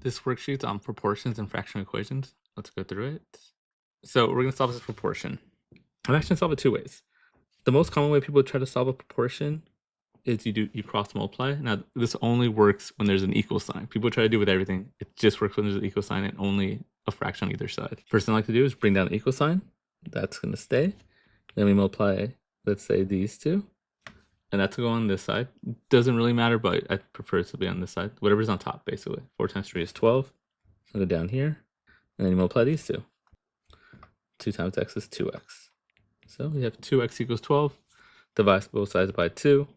This worksheet's on proportions and fractional equations. Let's go through it. So we're going to solve this proportion. I'm actually going to solve it two ways. The most common way people try to solve a proportion is you cross multiply. Now this only works when there's an equal sign. People try to do it with everything. It just works when there's an equal sign and only a fraction on either side. First thing I like to do is bring down the equal sign. That's going to stay. Then we multiply, let's say, these two. And that's going on this side. Doesn't really matter, but I prefer it to be on this side. Whatever's on top, basically. 4 times 3 is 12. So go down here. And then you multiply these two. 2 times x is 2x. So we have 2x equals 12. Divide both sides by 2.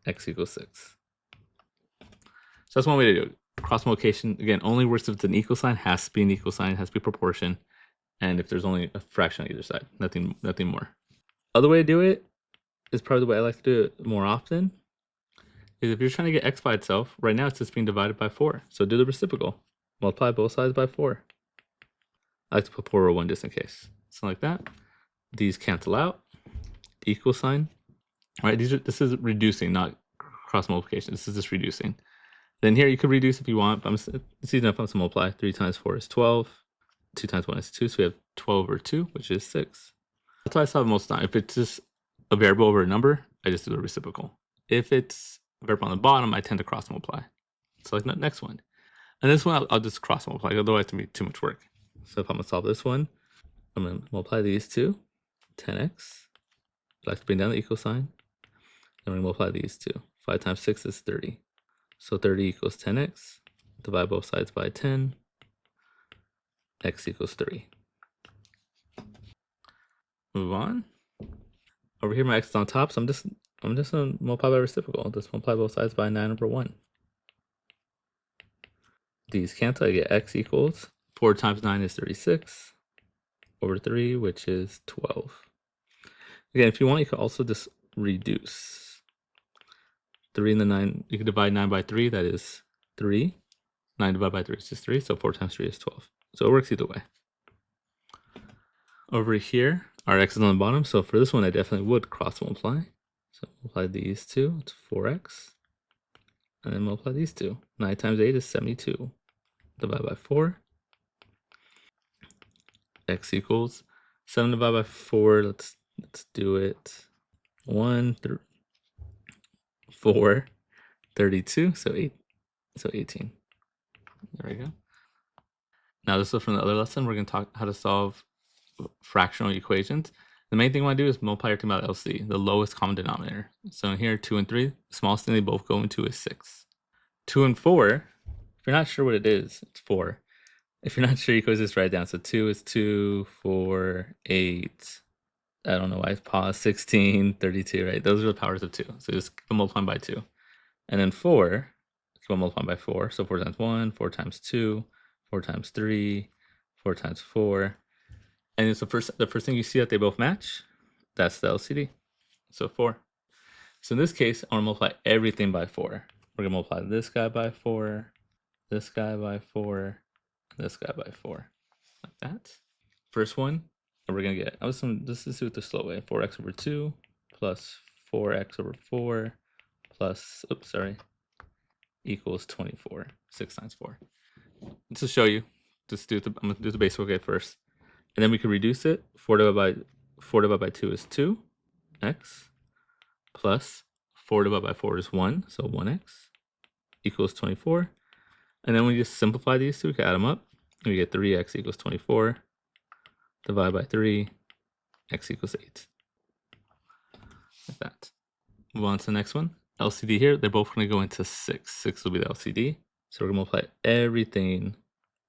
X equals 6. So that's one way to do it. Cross multiplication, again, only works if it's an equal sign. Has to be an equal sign. Has to be proportion. And if there's only a fraction on either side. Nothing more. Other way to do it is probably the way I like to do it more often, is if you're trying to get x by itself, right now it's just being divided by 4. So do the reciprocal. Multiply both sides by 4. I like to put 4 over 1 just in case. Something like that. These cancel out. Equal sign. All right, this is reducing, not cross multiplication. This is just reducing. Then here you could reduce if you want, but it's easy enough to multiply. 3 times 4 is 12. 2 times 1 is 2, so we have 12 over 2, which is 6. That's why I solve most of the time. If it's just a variable over a number, I just do the reciprocal. If it's a variable on the bottom, I tend to cross multiply. So like the next one. And this one, I'll just cross multiply, otherwise it's going to be too much work. So if I'm going to solve this one, I'm going to multiply these two, 10x. I like to bring down the equal sign. Then we multiply these two. 5 times 6 is 30. So 30 equals 10x. Divide both sides by 10. X equals 3. Move on. Over here, my x is on top, so I'm just gonna multiply by reciprocal. I'll just multiply both sides by 9 over 1. These cancel. I get x equals 4 times 9 is 36 over 3, which is 12. Again, if you want, you could also just reduce 3 and the 9. You can divide 9 by 3. That is 3. 9 divided by 3 is just 3. So 4 times 3 is 12. So it works either way. Over here, our x is on the bottom, so for this one, I definitely would cross multiply. So multiply these two, it's 4x. And then multiply these two. 9 times 8 is 72. Divide by 4. X equals 7 divided by 4. Let's do it. 1, 4, 32, so 8. So 18. There we go. Now this is from the other lesson. We're going to talk how to solve fractional equations. The main thing I want to do is multiply everything by LC, the lowest common denominator. So in here, 2 and 3, the smallest thing they both go into is 6. 2 and 4, if you're not sure what it is, it's 4. If you're not sure, you can just write it down. So 2 is 2, 4, 8. I don't know why I paused. 16, 32, right? Those are the powers of 2. So just keep multiplying by 2. And then 4, keep on multiplying by 4. So 4 times 1, 4 times 2, 4 times 3, 4 times 4. And it's the first thing you see that they both match. That's the LCD. So 4. So in this case, I want to multiply everything by 4. We're going to multiply this guy by 4, this guy by 4, this guy by 4. Like that. First one, and we're going to get, this is the slow way. 4x over 2 plus 4x over 4 plus, equals 24. 6 times 4. Just to show you, I'm going to do the basic way first. And then we can reduce it. 4 divided by 2 is 2x plus 4 divided by 4 is 1, so 1x equals 24. And then we just simplify these two, we can add them up, and we get 3x equals 24. Divide by 3, x equals 8. Like that. Move on to the next one. LCD here, they're both going to go into 6. 6 will be the LCD. So we're going to multiply everything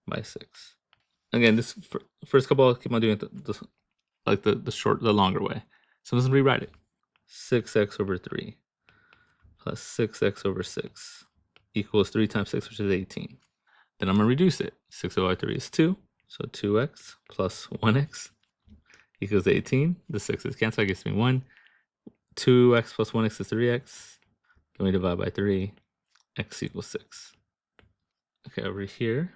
by 6. Again, this first couple, I'll keep on doing it the longer way. So let's rewrite it. 6x over 3 plus 6x over 6 equals 3 times 6, which is 18. Then I'm going to reduce it. 6 over 3 is 2, so 2x plus 1x equals 18. The 6's cancel, that gives me 1. 2x plus 1x is 3x. Then we divide by 3, x equals 6. Okay, over here,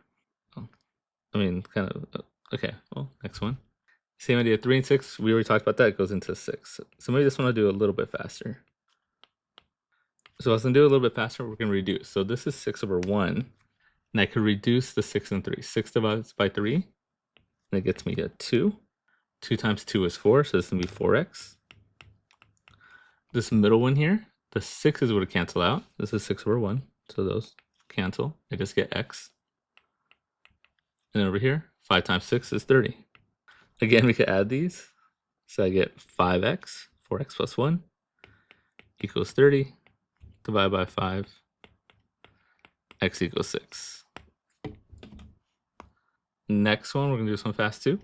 okay, well, next one. Same idea, 3 and 6, we already talked about that, it goes into 6. So maybe this one I'll do a little bit faster. So I was going to do a little bit faster, we're going to reduce. So this is 6 over 1, And I could reduce the 6 and 3. 6 divided by 3, and it gets me a 2. 2 times 2 is 4, so this is going to be 4x. This middle one here, the 6's would cancel out. This is 6 over 1, so those cancel. I just get x. And over here, 5 times 6 is 30. Again, we could add these. So I get 5x, 4x plus 1, equals 30, divided by 5, x equals 6. Next one, we're going to do this one fast too.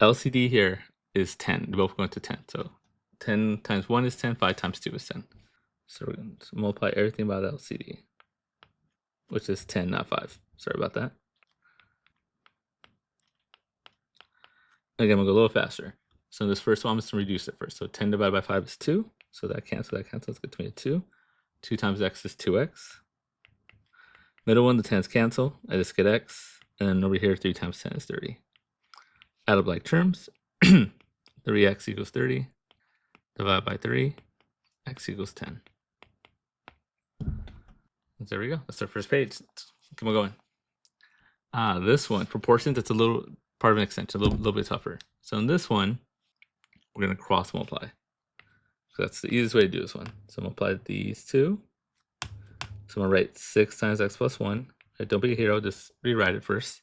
LCD here is 10. They're both going to 10. So 10 times 1 is 10, 5 times 2 is 10. So we're going to multiply everything by the LCD, which is 10, not 5. Sorry about that. Again, we'll go a little faster. So this first one, I'm just going to reduce it first. So 10 divided by 5 is 2. So that cancels, Let's get to me a 2. 2 times x is 2x. Middle one, the 10's cancel. I just get x. And then over here, 3 times 10 is 30. Add up like terms. 3x equals 30. Divided by 3. X equals 10. And there we go. That's our first page. Come on, going. This one, proportions, it's a little part of an extension, a little bit tougher. So in this one, we're going to cross multiply. So that's the easiest way to do this one. So multiply these two. So I'm going to write 6 times x plus 1. Don't be a hero, just rewrite it first.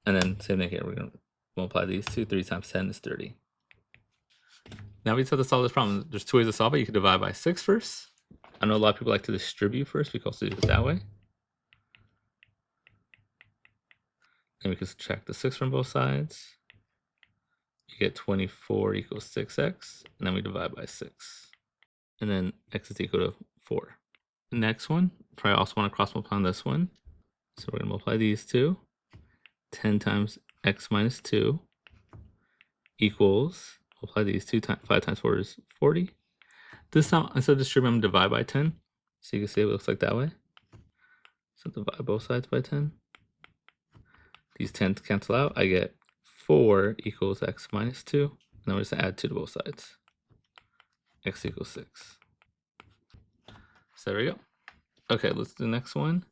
And then same thing here, we're going to multiply these two. 3 times 10 is 30. Now we just have to solve this problem. There's 2 ways to solve it. You can divide by 6 first. I know a lot of people like to distribute first. We can also do it that way. And we can subtract the 6 from both sides. You get 24 equals 6x. And then we divide by 6. And then x is equal to 4. The next one, probably also want to cross multiply on this one. So we're going to multiply these two. 10 times x minus 2 equals, multiply these two, 5 times 4 is 40. This time, instead of distributing, I'm going to divide by 10. So you can see it looks like that way. So divide both sides by 10. These 10s cancel out. I get 4 equals x minus 2. And then we're just going to add 2 to both sides. X equals 6. So there we go. Okay, let's do the next one.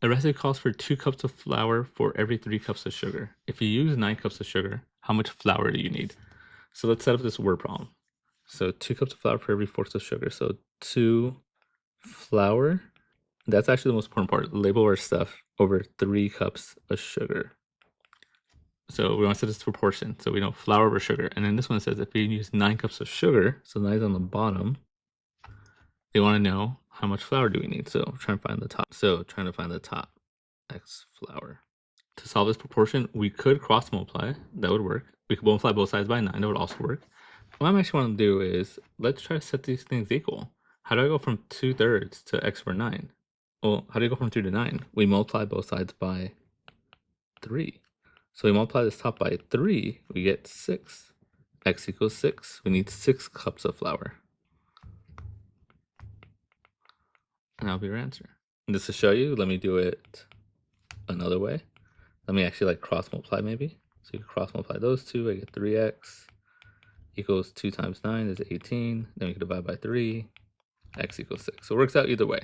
The recipe calls for 2 cups of flour for every 3 cups of sugar. If you use 9 cups of sugar, how much flour do you need? So let's set up this word problem. So 2 cups of flour for every 4 cups of sugar. So 2 flour. That's actually the most important part. Label our stuff over 3 cups of sugar. So we want to set this to proportion. So we know flour over sugar. And then this one says if we use 9 cups of sugar, so 9 is on the bottom, they want to know how much flour do we need. So we're trying to find the top. So trying to find the top x flour. To solve this proportion, we could cross multiply. That would work. We could multiply both sides by 9. That would also work. What I'm actually want to do is let's try to set these things equal. How do I go from 2/3 to x over 9? Well, how do you go from 3 to 9? We multiply both sides by 3. So we multiply this top by 3, we get 6. X equals 6. We need 6 cups of flour. And that'll be your answer. And just to show you, let me do it another way. Let me actually like cross multiply maybe. So you cross multiply those two, I get 3x equals 2 times 9 is 18. Then we can divide by 3, x equals 6. So it works out either way.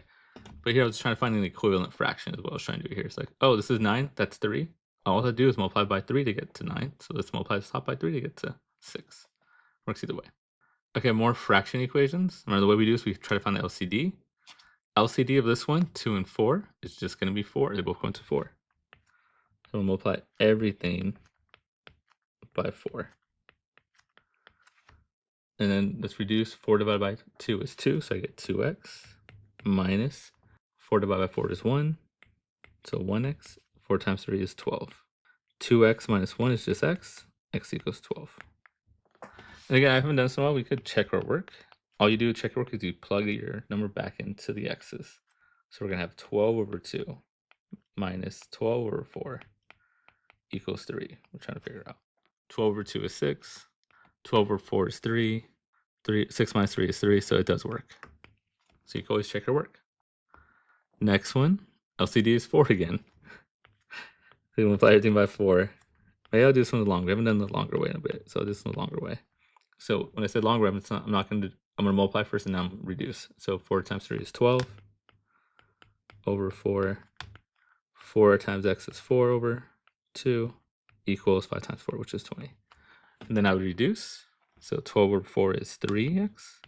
But here I was trying to find an equivalent fraction is what I was trying to do here. It's like, oh, this is 9, that's 3. All I have to do is multiply by 3 to get to 9. So let's multiply the top by 3 to get to 6. Works either way. Okay, more fraction equations. Remember the way we do is we try to find the LCD. LCD of this one, 2 and 4, is just going to be 4. They both go into 4. So we'll multiply everything by 4. And then let's reduce 4 divided by 2 is 2. So I get 2x minus 4 divided by 4 is 1. So 1x. 4 times 3 is 12. 2x minus 1 is just x. X equals 12. And again, I haven't done this in a while. We could check our work. All you do to check your work is you plug your number back into the x's. So we're going to have 12 over 2 minus 12 over 4 equals 3. We're trying to figure it out. 12 over 2 is 6. 12 over 4 is 3. 6 minus 3 is 3, so it does work. So you can always check your work. Next one, LCD is 4 again. We multiply everything by 4. Maybe I'll do this one the longer. We haven't done the longer way in a bit, so I'll do this one the longer way. So when I said longer, I'm going to multiply first and then reduce. So 4 times 3 is 12 over 4 4 times x is 4 over 2 equals 5 times 4, which is 20. And then I would reduce. So 12 over 4 is 3x.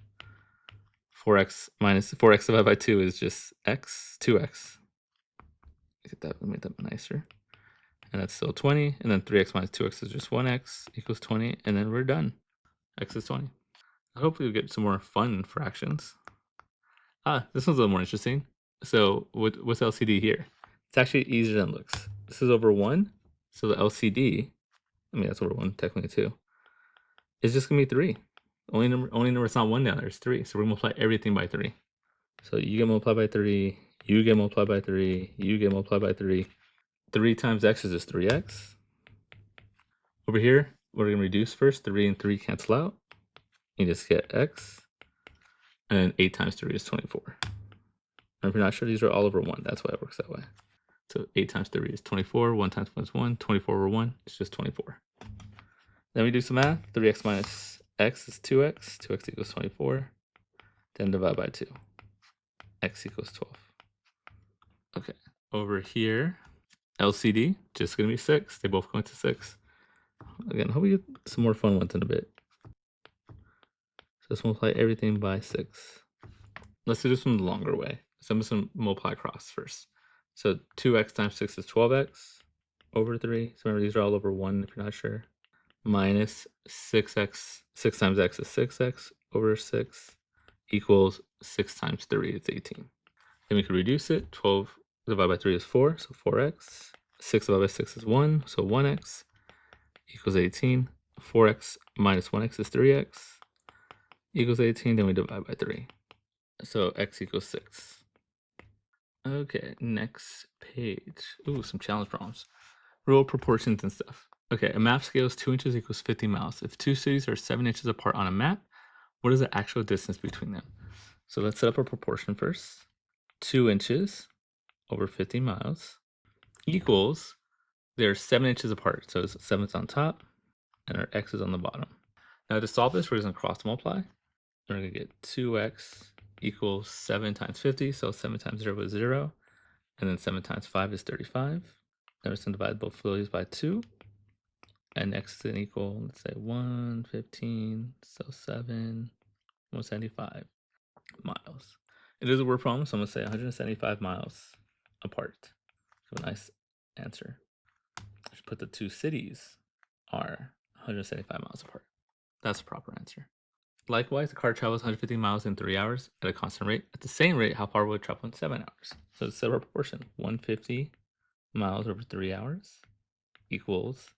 4x minus 4x divided by 2 is just x, 2x. Get that, make that nicer. And that's still 20. And then 3x minus 2x is just 1x equals 20. And then we're done. X is 20. Hopefully we'll get some more fun fractions. This one's a little more interesting. So what's LCD here? It's actually easier than it looks. This is over 1. So the LCD, I mean, that's over 1 technically too, is just going to be 3. Only number it's not 1 down there is 3. So we're going to multiply everything by 3. So you get multiplied by 3, you get multiplied by 3, you get multiplied by 3. 3 times x is just 3x. Over here, we're going to reduce first. 3 and 3 cancel out. You just get x. And then 8 times 3 is 24. And if you're not sure, these are all over 1. That's why it works that way. So 8 times 3 is 24. 1 times 1 is 1. 24 over 1 is just 24. Then we do some math. 3x minus x is 2x. 2x equals 24. Then divide by 2. X equals 12. Okay. Over here, LCD, just going to be 6. They both go into 6. Again, hope we get some more fun ones in a bit. So let's multiply everything by 6. Let's do this one the longer way. So I'm just going to multiply across first. So 2x times 6 is 12x over 3. So remember, these are all over 1 if you're not sure. Minus 6x, 6 times x is 6x over 6 equals 6 times 3 is 18. Then we could reduce it. 12 divided by 3 is 4, so 4x. 6 divided by 6 is 1, so 1x equals 18. 4x minus 1x is 3x equals 18. Then we divide by 3. So x equals 6. Okay, next page. Ooh, some challenge problems. Rule of proportions and stuff. Okay, a map scale is 2 inches equals 50 miles. If two cities are 7 inches apart on a map, what is the actual distance between them? So let's set up a proportion first. 2 inches over 50 miles equals, they're 7 inches apart. So 7's on top and our x is on the bottom. Now to solve this, we're just going to cross multiply. We're going to get 2x equals 7 times 50. So 7 times 0 is 0. And then 7 times 5 is 35. Then we're just going to divide both of these by 2. And x is going to equal, let's say 115. So 7, 175 miles. It is a word problem, so I'm going to say 175 miles apart. So a nice answer. I should put the two cities are 175 miles apart. That's the proper answer. Likewise, the car travels 150 miles in 3 hours at a constant rate. At the same rate, how far will it travel in 7 hours? So it's a proportion. 150 miles over 3 hours equals,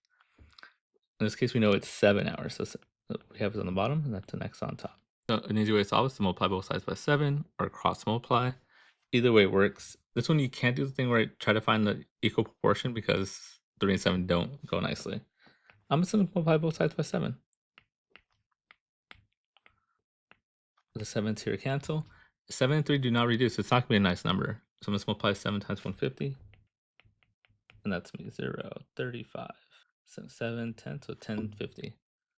in this case, we know it's 7 hours. So we have it on the bottom, and that's an x on top. So an easy way to solve is to multiply both sides by 7 or cross multiply. Either way works. This one you can't do the thing where I try to find the equal proportion because 3 and 7 don't go nicely. I'm just going to multiply both sides by 7. The 7's here cancel. 7 and 3 do not reduce. It's not going to be a nice number. So I'm going to multiply 7 times 150. And that's me 0, 35. So 7, 10, so 1050.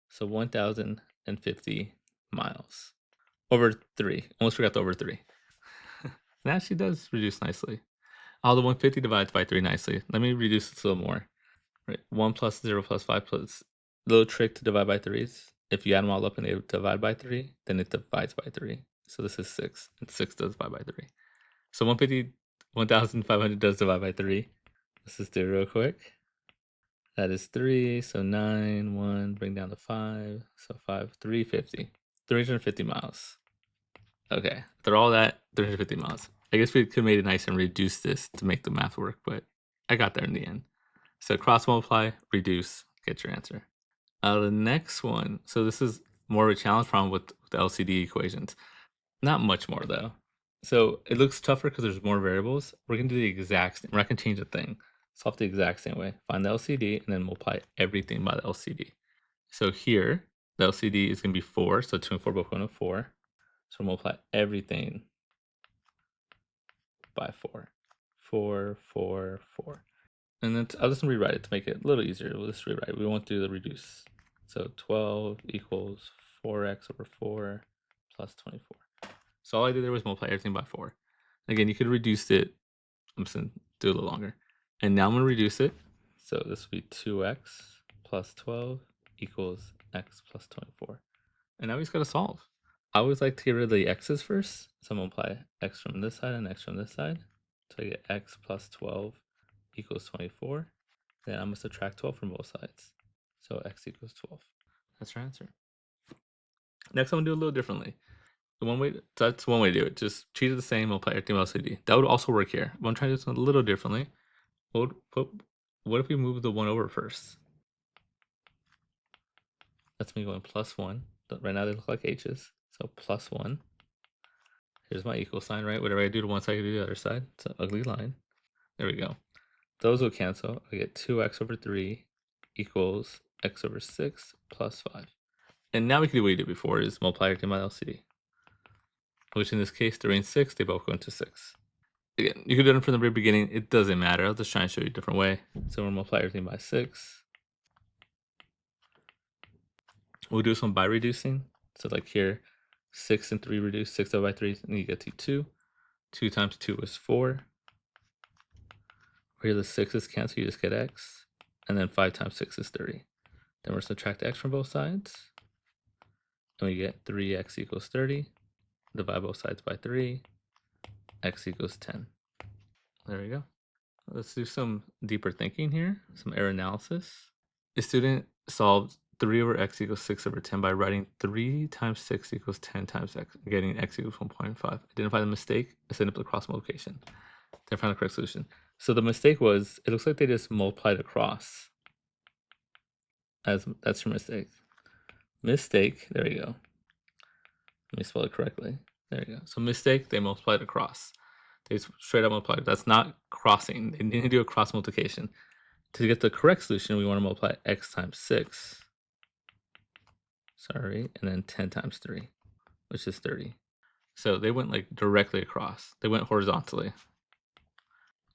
So 1,050 miles. Over 3. Almost forgot the over 3. It actually does reduce nicely. All the 150 divides by 3 nicely. Let me reduce this a little more. Right, 1 plus 0 plus 5 plus, little trick to divide by 3s. If you add them all up and they divide by 3, then it divides by 3. So this is 6, and 6 does divide by 3. So 150, 1,500 does divide by 3. Let's just do it real quick. That is 3, so 9, 1, bring down the 5, so 5, 350. 350 miles. Okay, after all that, 350 miles. I guess we could have made it nice and reduce this to make the math work, but I got there in the end. So cross multiply, reduce, get your answer. The next one, so this is more of a challenge problem with the LCD equations. Not much more though. So it looks tougher because there's more variables. We're gonna do the exact same, we're not gonna change a thing. Solve the exact same way. Find the LCD and then multiply everything by the LCD. So here, the LCD is gonna be 4, so 2 and 4 both go to 4. So multiply everything by 4. 4, 4, 4. And then I'll just rewrite it to make it a little easier. We'll just rewrite it. We won't do the reduce. So 12 equals 4x over 4 plus 24. So all I did there was multiply everything by 4. Again, you could reduce it. I'm just going to do it a little longer. And now I'm going to reduce it. So this will be 2x plus 12 equals x plus 24. And now we just got to solve. I always like to get rid of the x's first. So I'm going to multiply x from this side and x from this side. So I get x plus 12 equals 24. Then I'm going to subtract 12 from both sides. So x equals 12. That's our answer. Next, I'm going to do it a little differently. That's one way to do it. Just treat it the same, multiply everything by LCD. That would also work here. But I'm trying to do this a little differently. What if we move the 1 over first? That's me going plus 1. Right now they look like h's. So plus 1. Here's my equal sign, right? Whatever I do to one side, I do to the other side. It's an ugly line. There we go. Those will cancel. I get 2x over 3 equals x over 6 plus 5. And now we can do what we did before, is multiply everything by LCD. Which in this case, 3 and 6, they both go into 6. Again, you could do it from the very beginning. It doesn't matter. I'll just try and show you a different way. So we'll multiply everything by 6. We'll do some by reducing. So like here, 6 and 3 reduce, 6 divided by 3, and you get to 2. 2 times 2 is 4. Here the 6's cancel, you just get x. And then 5 times 6 is 30. Then we're subtract x from both sides. And we get 3x equals 30. Divide both sides by 3. X equals 10. There we go. Let's do some deeper thinking here, some error analysis. The student solved 3 over x equals 6 over 10 by writing 3 times 6 equals 10 times x, getting x equals 1.5. Identify the mistake, ascend up the cross multiplication. Then find the correct solution. So the mistake was, it looks like they just multiplied across. That's your mistake. Mistake, there you go. Let me spell it correctly. There you go. So mistake, they multiplied across. They straight up multiplied. That's not crossing. They need to do a cross multiplication. To get the correct solution, we want to multiply x times 6. Sorry, and then 10 times 3, which is 30. So they went like directly across. They went horizontally.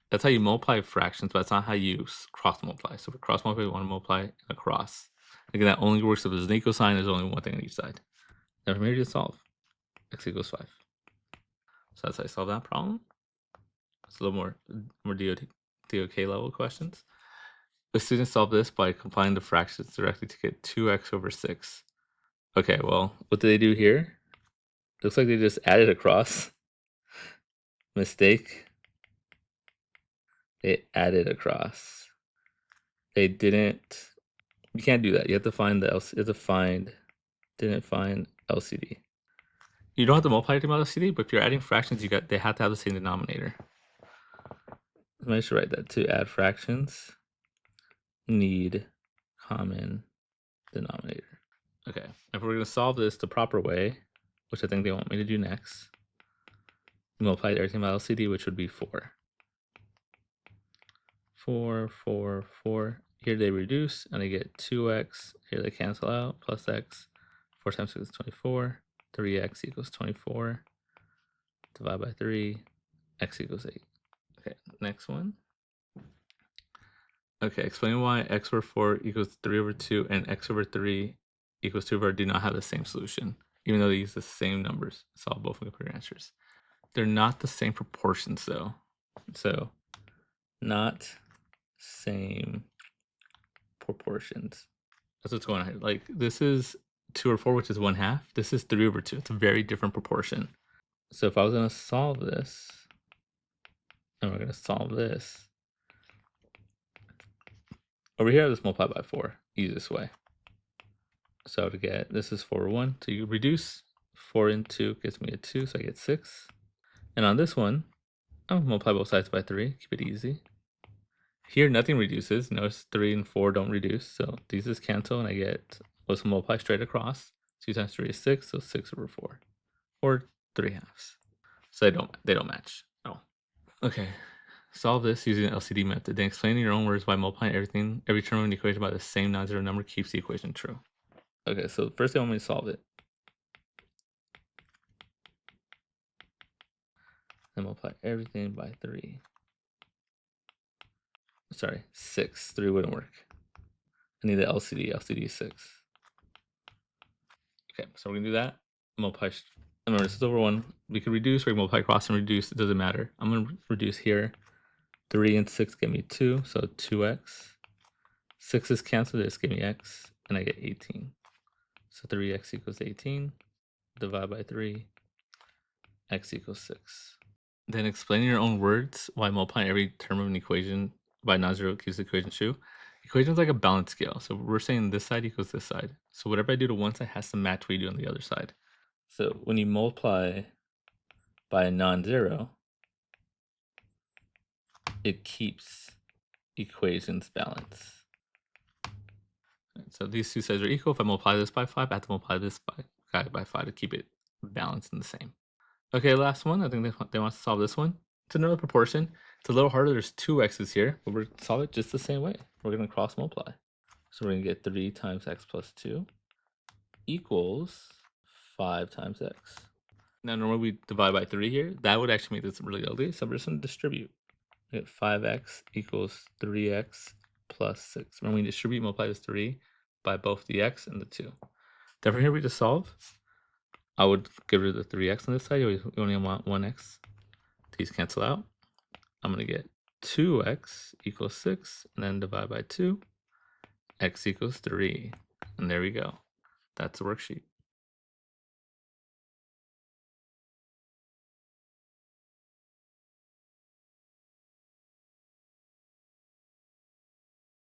That's how you multiply fractions, but that's not how you cross multiply. So for cross multiply, we want to multiply across. Again, that only works if there's an equal sign, there's only one thing on each side. Now from here you solve. X equals 5. So that's how I solve that problem. It's a little more DOK level questions. The students solve this by combining the fractions directly to get 2x over 6. Okay, well, what did they do here? Looks like they just added across. Mistake. They added across. They didn't. You can't do that. You have to find the LCD. You have to find. Didn't find LCD. You don't have to multiply it by LCD, but if you're adding fractions, they have to have the same denominator. I should write that. To add fractions, need common denominator. Okay, if we're going to solve this the proper way, which I think they want me to do next, multiply everything by LCD, which would be 4. 4, 4, 4. Here they reduce, and I get 2x. Here they cancel out, plus x. 4 times 6 is 24. 3x equals 24. Divide by 3. X equals 8. Okay, next one. Okay, explain why x over 4 equals 3 over 2 and x over 3 equals 2 over 4 do not have the same solution, even though they use the same numbers. Solve both and compare your answers. They're not the same proportions, though. So, not same proportions. That's what's going on here. Like, this is 2 over 4, which is 1/2. This is 3 over 2. It's a very different proportion. So if I was going to solve this, and we're going to solve this, over here, let's multiply by 4, easiest way. So to get, this is 4 over 1. So you reduce 4 and 2 gives me a 2, so I get 6. And on this one, I'll multiply both sides by 3, keep it easy. Here, nothing reduces. Notice 3 and 4 don't reduce, so these just cancel, and I get, let's multiply straight across. 2 times 3 is 6, so 6 over 4, or 3/2. So they don't match. Oh, okay. Solve this using the LCD method. Then explain in your own words why multiplying every term of an equation by the same non-zero number keeps the equation true. Okay, so first they want me to solve it. Then multiply everything by 3. Sorry, 6. 3 wouldn't work. I need the LCD. LCD is 6. Okay, so we're gonna do that. Multiply. Remember, this is over 1. We could reduce, or we multiply across and reduce. It doesn't matter. I'm gonna reduce here 3 and 6 give me 2, so 2x. 6 is canceled, just give me x, and I get 18. So 3x equals 18, divide by 3, x equals 6. Then explain in your own words why multiplying every term of an equation by non-zero keeps the equation true. Equation is like a balance scale. So we're saying this side equals this side. So whatever I do to one side has to match what you do on the other side. So when you multiply by a non-zero, it keeps equations balance. Right, so these two sides are equal. If I multiply this by 5, I have to multiply this by 5 to keep it balanced and the same. Okay, last one. I think they want to solve this one. It's another proportion. It's a little harder. There's two x's here, but we're going to solve it just the same way. We're going to cross multiply. So we're going to get 3 times x plus 2 equals 5 times x. Now, normally we divide by 3 here. That would actually make this really ugly. So we're just going to distribute. We get 5x equals 3x plus 6. When we distribute, multiply this 3 by both the x and the 2. Then from here, we just solve. I would get rid of the 3x on this side. You only want 1x. These cancel out. I'm going to get 2x equals 6, and then divide by 2. X equals 3. And there we go. That's the worksheet.